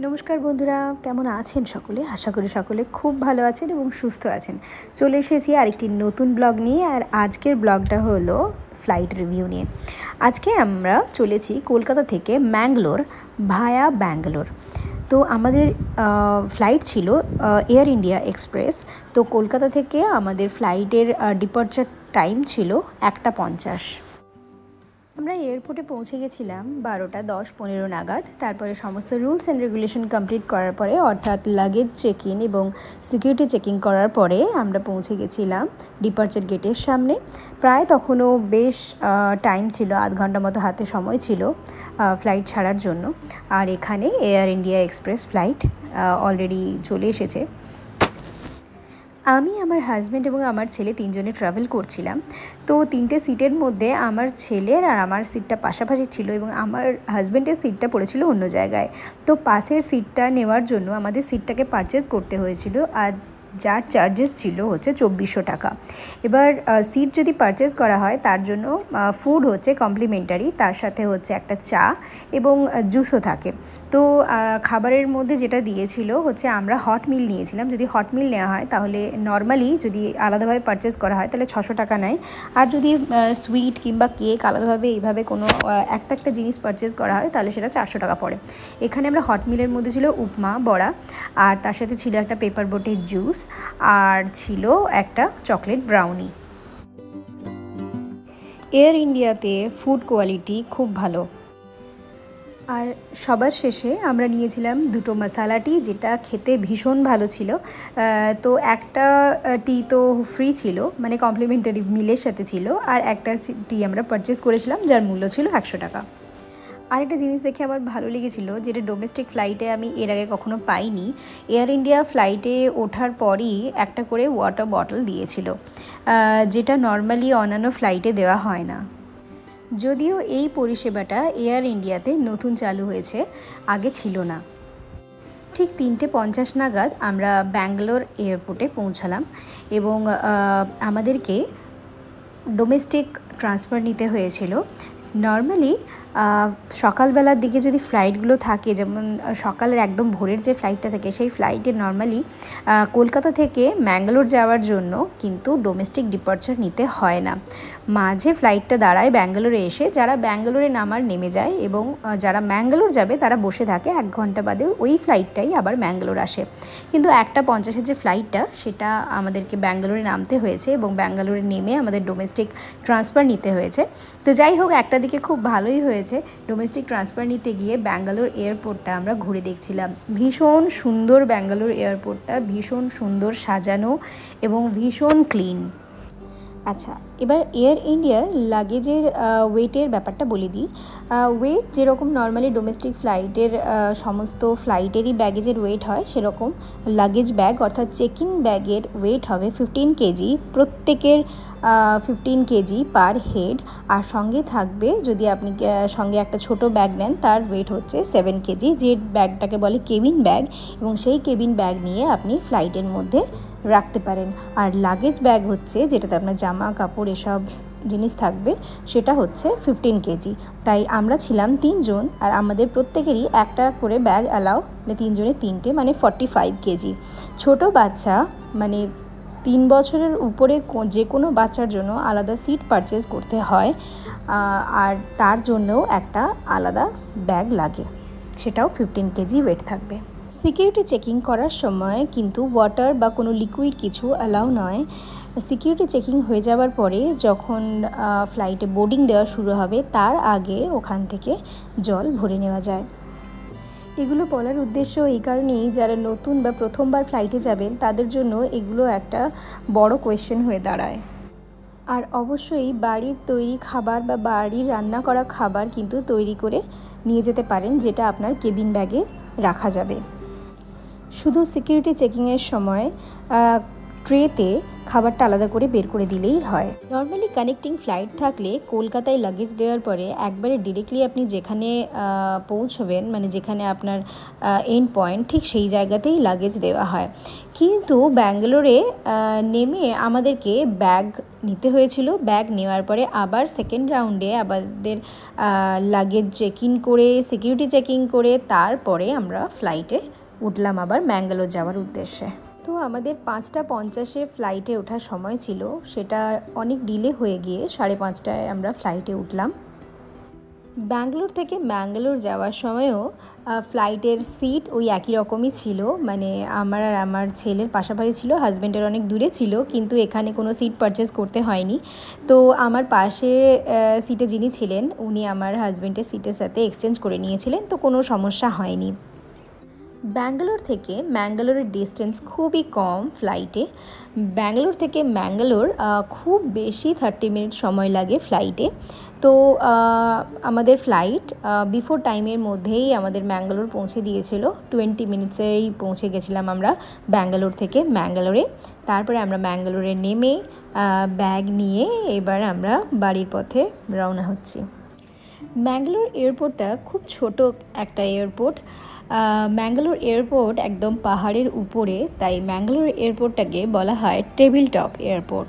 নমস্কার বন্ধুরা, কেমন আছেন সকলে? আশা করি সকলে খুব ভালো আছেন এবং সুস্থ আছেন। চলে এসেছি আরেকটি নতুন ব্লগ নিয়ে। আর আজকের ব্লগটা হলো ফ্লাইট রিভিউ নিয়ে। আজকে আমরা চলেছি কলকাতা থেকে ম্যাঙ্গালোর ভায়া ব্যাঙ্গালোর। তো আমাদের ফ্লাইট ছিল এয়ার ইন্ডিয়া এক্সপ্রেস। তো কলকাতা থেকে আমাদের ফ্লাইটের ডিপার্চার টাইম ছিল 1:50। আমরা এয়ারপোর্টে পৌঁছে গেছিলাম 12:10-15 নাগাদ। তারপরে সমস্ত রুলস অ্যান্ড রেগুলেশন কমপ্লিট করার পরে, অর্থাৎ লাগেজ চেক ইন এবং সিকিউরিটি চেকিং করার পরে আমরা পৌঁছে গেছিলাম ডিপার্চার গেটের সামনে। প্রায় তখনও বেশ টাইম ছিল, আধ ঘন্টা মতো হাতে সময় ছিল ফ্লাইট ছাড়ার জন্য। আর এখানে air India express flight already চলে এসেছে। আমি, আমার হাজব্যান্ড এবং আমার ছেলে 3 জনে ট্রাভেল করছিলাম। তো 3টে সিটের মধ্যে আমার ছেলের আর আমার সিটটা পাশাপাশি ছিল এবং আমার হাজব্যান্ডের সিটটা পড়েছিল অন্য জায়গায়। তো পাশের সিটটা নেওয়ার জন্য আমাদের সিটটাকে পারচেজ করতে হয়েছিল, আর যার চার্জেস ছিল হচ্ছে 2400 টাকা। এবার সিট যদি পারচেজ করা হয় তার জন্য ফুড হচ্ছে কমপ্লিমেন্টারি, তার সাথে হচ্ছে একটা চা এবং জুসও থাকে। তো খাবারের মধ্যে যেটা দিয়েছিল হচ্ছে, আমরা হট মিল নিয়েছিলাম। যদি হট মিল নেওয়া হয় তাহলে নর্মালি যদি আলাদাভাবে পারচেজ করা হয় তাহলে 600 টাকা নেয়। আর যদি সুইট কিংবা কেক আলাদাভাবে এইভাবে কোনো একটা জিনিস পারচেজ করা হয় তাহলে সেটা 400 টাকা পড়ে। এখানে আমরা হট মিলের মধ্যে ছিল উপমা, বড়া, আর তার সাথে ছিল একটা পেপার বোটের জুস, আর ছিল একটা চকলেট ব্রাউনি। এয়ার ইন্ডিয়াতে ফুড কোয়ালিটি খুব ভালো। আর সবার শেষে আমরা নিয়েছিলাম 2টো মশালা টি, যেটা খেতে ভীষণ ভালো ছিল। তো একটা টি তো ফ্রি ছিল, মানে কমপ্লিমেন্টারি মিলের সাথে ছিল, আর একটা টি আমরা পারচেস করেছিলাম যার মূল্য ছিল 100 টাকা। আরেকটা জিনিস দেখে আমার ভালো লেগেছিলো, যেটা ডোমেস্টিক ফ্লাইটে আমি এর আগে কখনো পাইনি। এয়ার ইন্ডিয়া ফ্লাইটে ওঠার পরই একটা করে ওয়াটার বটল দিয়েছিল, যেটা নর্মালি অন্যান্য ফ্লাইটে দেওয়া হয় না। যদিও এই পরিষেবাটা এয়ার ইন্ডিয়াতে নতুন চালু হয়েছে, আগে ছিল না। ঠিক 3:50 নাগাদ আমরা ব্যাঙ্গালোর এয়ারপোর্টে পৌঁছালাম এবং আমাদেরকে ডোমেস্টিক ট্রান্সফার নিতে হয়েছিল। নর্মালি সকালবেলার দিকে যদি ফ্লাইটগুলো থাকে, যেমন সকালের একদম ভোরের যে ফ্লাইটটা থাকে, সেই ফ্লাইটে নর্মালি কলকাতা থেকে ম্যাঙ্গালোর যাওয়ার জন্য কিন্তু ডোমেস্টিক ডিপার্চার নিতে হয় না। মাঝে ফ্লাইটটা দাঁড়ায় ব্যাঙ্গালোরে এসে, যারা ব্যাঙ্গালোরে নামার নেমে যায় এবং যারা ম্যাঙ্গালোর যাবে তারা বসে থাকে। 1 ঘন্টা বাদে ওই ফ্লাইটটাই আবার ব্যাঙ্গালোর আসে। কিন্তু 1:50 যে ফ্লাইটটা, সেটা আমাদেরকে ব্যাঙ্গালোরে নামতে হয়েছে এবং ব্যাঙ্গালোরে নেমে আমাদের ডোমেস্টিক ট্রান্সফার নিতে হয়েছে। তো যাই হোক, একটা দিকে খুব ভালোই হয়েছে। ডোমেস্টিক ট্রান্সফার নিতে গিয়ে ব্যাঙ্গালোর এয়ারপোর্টটা আমরা ঘুরে দেখছিলাম। ভীষণ সুন্দর ব্যাঙ্গালোর এয়ারপোর্টটা, ভীষণ সুন্দর সাজানো এবং ভীষণ ক্লিন। আচ্ছা, এবার এয়ার ইন্ডিয়ার লাগেজের ওয়েটের ব্যাপারটা বলে দিই। ওয়েট যেরকম নর্মালি ডোমেস্টিক ফ্লাইটের সমস্ত ফ্লাইটেরই ব্যাগেজের ওয়েট হয়, সেরকম লাগেজ ব্যাগ অর্থাৎ চেক ইন ব্যাগের ওয়েট হবে 15 কেজি, প্রত্যেকের 15 কেজি পার হেড। আর সঙ্গে থাকবে, যদি আপনি সঙ্গে একটা ছোট ব্যাগ নেন, তার ওয়েট হচ্ছে 7 কেজি, যে ব্যাগটাকে বলে কেবিন ব্যাগ, এবং সেই কেবিন ব্যাগ নিয়ে আপনি ফ্লাইটের মধ্যে রাখতে পারেন। আর লাগেজ ব্যাগ হচ্ছে, যেটাতে আপনার জামা কাপড় এসব জিনিস থাকবে, সেটা হচ্ছে 15 কেজি। তাই আমরা ছিলাম 3 জন, আর আমাদের প্রত্যেকেরই একটা করে ব্যাগ অ্যালাউ, মানে 3 জনের 3টে, মানে 45 কেজি। ছোট বাচ্চা, মানে 3 বছরের উপরে যে কোনো বাচ্চার জন্য আলাদা সিট পারচেজ করতে হয়, আর তার জন্যও একটা আলাদা ব্যাগ লাগে, সেটাও 15 কেজি ওয়েট থাকবে। সিকিউরিটি চেকিং করার সময় কিন্তু ওয়াটার বা কোনো লিকুইড কিছু অ্যালাউ নয়। সিকিউরিটি চেকিং হয়ে যাওয়ার পরে যখন ফ্লাইটে বোর্ডিং দেওয়া শুরু হবে, তার আগে ওখান থেকে জল ভরে নেওয়া যায়। এগুলো বলার উদ্দেশ্য এই কারণেই, যারা নতুন বা প্রথমবার ফ্লাইটে যাবেন তাদের জন্য এগুলো একটা বড় কোয়েশ্চেন হয়ে দাঁড়ায়। আর অবশ্যই বাড়ির তৈরি খাবার বা বাড়ির রান্না করা খাবার কিন্তু তৈরি করে নিয়ে যেতে পারেন, যেটা আপনার কেবিন ব্যাগে রাখা যাবে। শুধু সিকিউরিটি চেকিংয়ের সময় ট্রেতে খাবারটা আলাদা করে বের করে দিলেই হয়। নর্মালি কানেক্টিং ফ্লাইট থাকলে কলকাতায় লাগেজ দেওয়ার পরে একবারে ডিরেক্টলি আপনি যেখানে পৌঁছবেন, মানে যেখানে আপনার এন্ড পয়েন্ট, ঠিক সেই জায়গাতেই লাগেজ দেওয়া হয়। কিন্তু ব্যাঙ্গালোরে নেমে আমাদেরকে ব্যাগ নিতে হয়েছিল। ব্যাগ নেওয়ার পরে আবার সেকেন্ড রাউন্ডে আমাদের লাগেজ চেক ইন করে, সিকিউরিটি চেকিং করে তারপরে আমরা ফ্লাইটে উঠলাম আবার ম্যাঙ্গালোর যাওয়ার উদ্দেশ্যে। তো আমাদের 5:50 ফ্লাইটে ওঠার সময় ছিল, সেটা অনেক ডিলে হয়ে গিয়ে 5:30টায় আমরা ফ্লাইটে উঠলাম। ব্যাঙ্গালোর থেকে ম্যাঙ্গালোর যাওয়ার সময়ও ফ্লাইটের সিট ওই একই রকমই ছিল, মানে আমার আর আমার ছেলের পাশাপাশি ছিল, হাজব্যান্ডের অনেক দূরে ছিল, কিন্তু এখানে কোনো সিট পারচেস করতে হয়নি। তো আমার পাশে সিটে যিনি ছিলেন উনি আমার হাজব্যান্ডের সিটের সাথে এক্সচেঞ্জ করে নিয়েছিলেন, তো কোনো সমস্যা হয়নি। ব্যাঙ্গালোর থেকে ম্যাঙ্গালোরের ডিস্টেন্স খুবই কম ফ্লাইটে। ব্যাঙ্গালোর থেকে ম্যাঙ্গালোর খুব বেশি 30 মিনিট সময় লাগে ফ্লাইটে। তো আমাদের ফ্লাইট বিফোর টাইমের মধ্যেই আমাদের ম্যাঙ্গালোর পৌঁছে দিয়েছিল। 20 মিনিটসেই পৌঁছে গেছিলাম আমরা ব্যাঙ্গালোর থেকে ম্যাঙ্গালোরে। তারপরে আমরা ম্যাঙ্গালোরে নেমে ব্যাগ নিয়ে এবার আমরা বাড়ির পথে রওনা হচ্ছি। ম্যাঙ্গালোর এয়ারপোর্টটা খুব ছোট একটা এয়ারপোর্ট। ম্যাঙ্গালোর এয়ারপোর্ট একদম পাহাড়ের উপরে, তাই ম্যাঙ্গালোর এয়ারপোর্টটাকে বলা হয় টেবিল টপ এয়ারপোর্ট।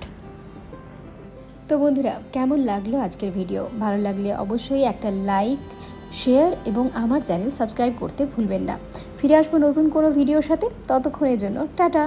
তো বন্ধুরা, কেমন লাগলো আজকের ভিডিও? ভালো লাগলে অবশ্যই একটা লাইক, শেয়ার এবং আমার চ্যানেল সাবস্ক্রাইব করতে ভুলবেন না। ফিরে আসবো নতুন কোনো ভিডিওর সাথে, ততক্ষণের জন্য টাটা।